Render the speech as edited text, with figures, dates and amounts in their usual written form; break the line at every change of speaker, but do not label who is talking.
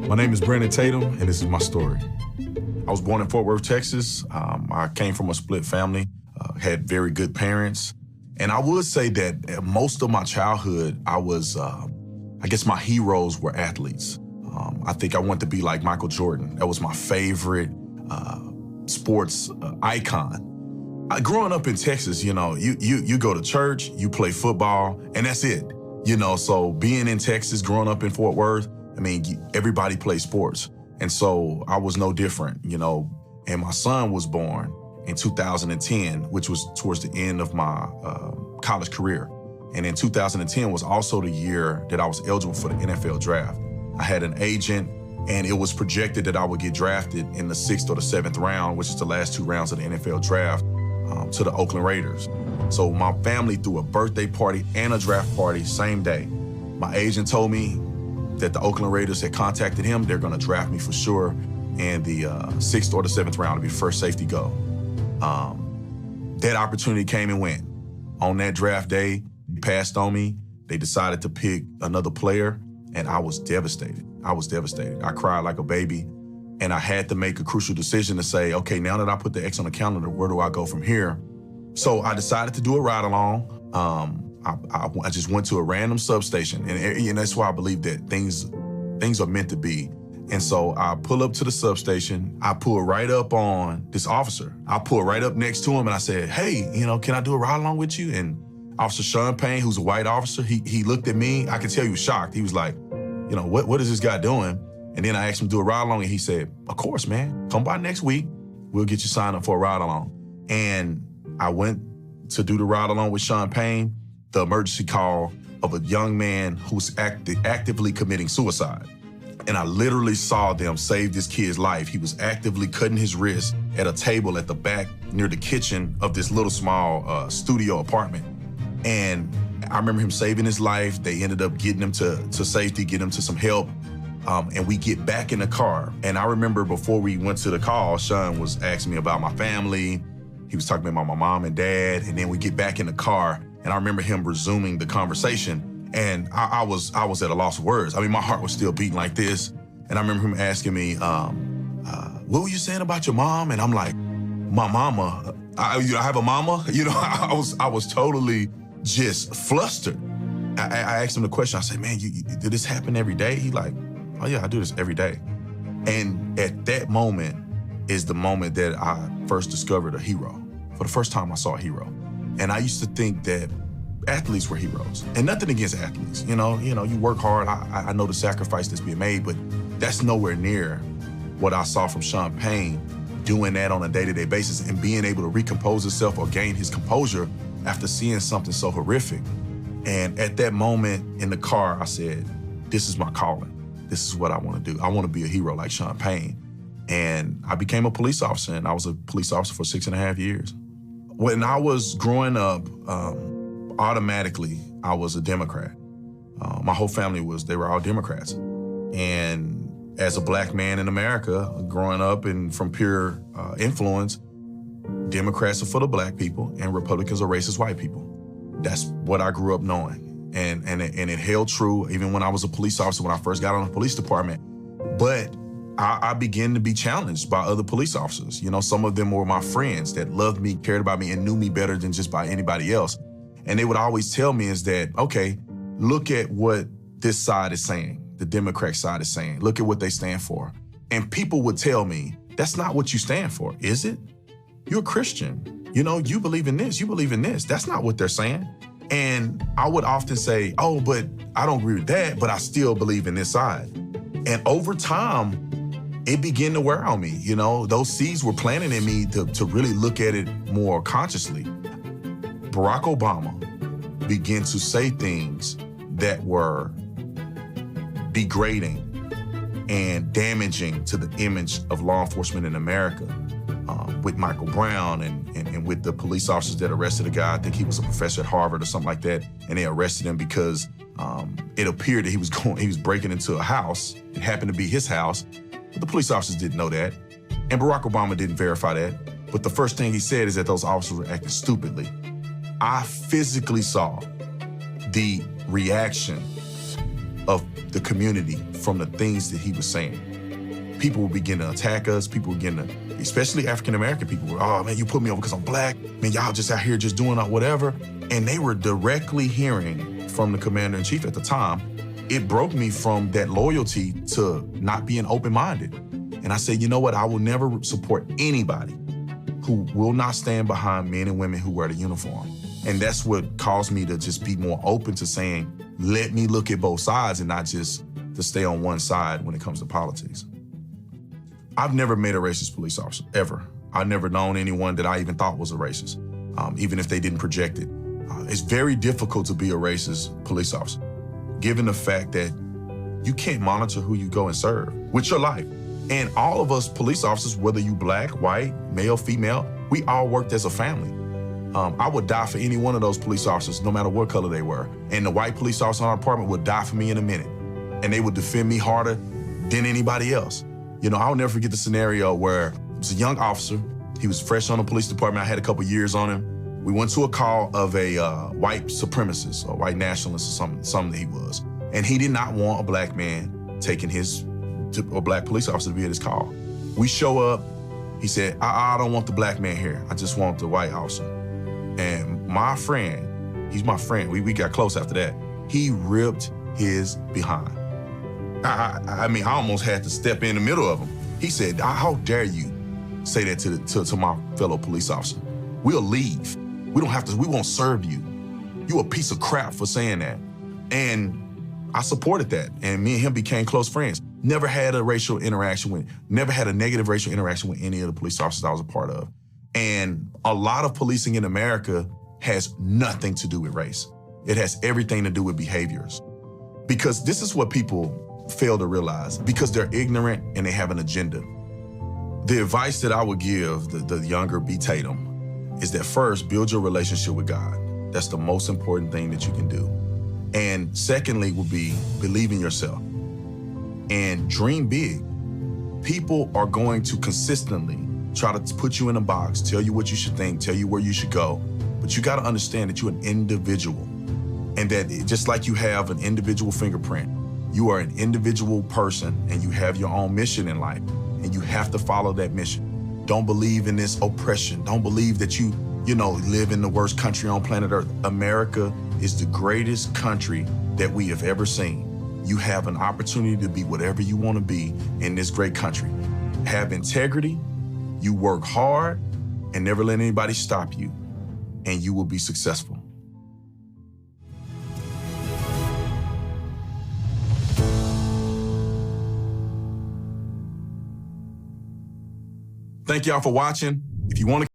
My name is Brandon Tatum, and this is my story. I was born in Fort Worth, Texas. I came from a split family, had very good parents. And I would say that most of my childhood, I guess my heroes were athletes. I think I wanted to be like Michael Jordan. That was my favorite sports icon. Growing up in Texas, you go to church, you play football, and that's it. So being in Texas, growing up in Fort Worth, everybody plays sports. And so I was no different, and my son was born in 2010, which was towards the end of my college career. And in 2010 was also the year that I was eligible for the NFL draft. I had an agent, and it was projected that I would get drafted in the 6th or the 7th round, which is the last 2 rounds of the NFL draft, to the Oakland Raiders. So my family threw a birthday party and a draft party same day. My agent told me that the Oakland Raiders had contacted him. They're gonna draft me for sure in the 6th or the 7th round to be first safety go. That opportunity came and went. On that draft day, they passed on me. They decided to pick another player, and I was devastated. I cried like a baby, and I had to make a crucial decision to say, okay, now that I put the X on the calendar, where do I go from here? So I decided to do a ride along. I just went to a random substation, and that's why I believe that things are meant to be. And so I pull up to the substation. I pull right up on this officer. I pull right up next to him, and I said, hey, can I do a ride along with you? And Officer Sean Payne, who's a white officer, he looked at me. I could tell he was shocked. He was like, what is this guy doing? And then I asked him to do a ride along, and he said, of course, man. Come by next week. We'll get you signed up for a ride along. And I went to do the ride along with Sean Payne, the emergency call of a young man who's actively committing suicide. And I literally saw them save this kid's life. He was actively cutting his wrist at a table at the back near the kitchen of this little small studio apartment. And I remember him saving his life. They ended up getting him to safety, getting him to some help. And we get back in the car. And I remember before we went to the call, Sean was asking me about my family. He was talking about my mom and dad. And then we get back in the car, and I remember him resuming the conversation. And I was at a loss of words. My heart was still beating like this. And I remember him asking me, what were you saying about your mom? And I'm like, my mama, I have a mama? I was totally just flustered. I asked him the question. I said, man, did this happen every day? He like, oh yeah, I do this every day. And at that moment is the moment that I first discovered a hero. For the first time I saw a hero. And I used to think that athletes were heroes. And nothing against athletes. You work hard. I know the sacrifice that's being made, but that's nowhere near what I saw from Sean Payne doing that on a day-to-day basis and being able to recompose himself or gain his composure after seeing something so horrific. And at that moment in the car, I said, this is my calling. This is what I want to do. I want to be a hero like Sean Payne. And I became a police officer, and I was a police officer for 6.5 years. When I was growing up, automatically, I was a Democrat. My whole family they were all Democrats. And as a black man in America, growing up and from pure influence, Democrats are for the black people and Republicans are racist white people. That's what I grew up knowing. And it held true even when I was a police officer, when I first got on the police department. But I began to be challenged by other police officers. Some of them were my friends that loved me, cared about me, and knew me better than just by anybody else. And they would always tell me is that, okay, look at what this side is saying, the Democrat side is saying. Look at what they stand for. And people would tell me, that's not what you stand for, is it? You're a Christian. You believe in this, you believe in this. That's not what they're saying. And I would often say, oh, but I don't agree with that, but I still believe in this side. And over time, it began to wear on me. Those seeds were planted in me to really look at it more consciously. Barack Obama began to say things that were degrading and damaging to the image of law enforcement in America, with Michael Brown and with the police officers that arrested a guy. I think he was a professor at Harvard or something like that, and they arrested him because it appeared that he was breaking into a house. It happened to be his house, but the police officers didn't know that, and Barack Obama didn't verify that. But the first thing he said is that those officers were acting stupidly. I physically saw the reaction of the community from the things that he was saying. People would begin to attack us. People would begin to, especially African-American people, were, oh man, you put me over because I'm black. Man, y'all just out here just doing whatever. And they were directly hearing from the commander-in-chief at the time. It broke me from that loyalty to not being open-minded. And I said, you know what? I will never support anybody who will not stand behind men and women who wear the uniform. And that's what caused me to just be more open to saying, let me look at both sides and not just to stay on one side when it comes to politics. I've never met a racist police officer, ever. I've never known anyone that I even thought was a racist, even if they didn't project it. It's very difficult to be a racist police officer, given the fact that you can't monitor who you go and serve with your life. And all of us police officers, whether you black, white, male, female, we all worked as a family. I would die for any one of those police officers, no matter what color they were. And the white police officer in our department would die for me in a minute. And they would defend me harder than anybody else. You know, I'll never forget the scenario where it was a young officer. He was fresh on the police department. I had a couple years on him. We went to a call of a white supremacist or white nationalist or something that he was. And he did not want a black man taking a black police officer to be at his call. We show up. He said, I don't want the black man here. I just want the white officer. And my friend, he's my friend. We got close after that. He ripped his behind. I mean, I almost had to step in the middle of him. He said, how dare you say that to my fellow police officer? We'll leave. We won't serve you. You a piece of crap for saying that. And I supported that. And me and him became close friends. Never had a negative racial interaction with any of the police officers I was a part of. And a lot of policing in America has nothing to do with race. It has everything to do with behaviors. Because this is what people fail to realize, because they're ignorant and they have an agenda. The advice that I would give the younger B. Tatum is that first, build your relationship with God. That's the most important thing that you can do. And secondly would be believe in yourself and dream big. People are going to consistently try to put you in a box, tell you what you should think, tell you where you should go. But you got to understand that you're an individual, and that just like you have an individual fingerprint, you are an individual person and you have your own mission in life, and you have to follow that mission. Don't believe in this oppression. Don't believe that you live in the worst country on planet Earth. America is the greatest country that we have ever seen. You have an opportunity to be whatever you want to be in this great country. Have integrity, you work hard, and never let anybody stop you, and you will be successful. Thank y'all for watching. If you want to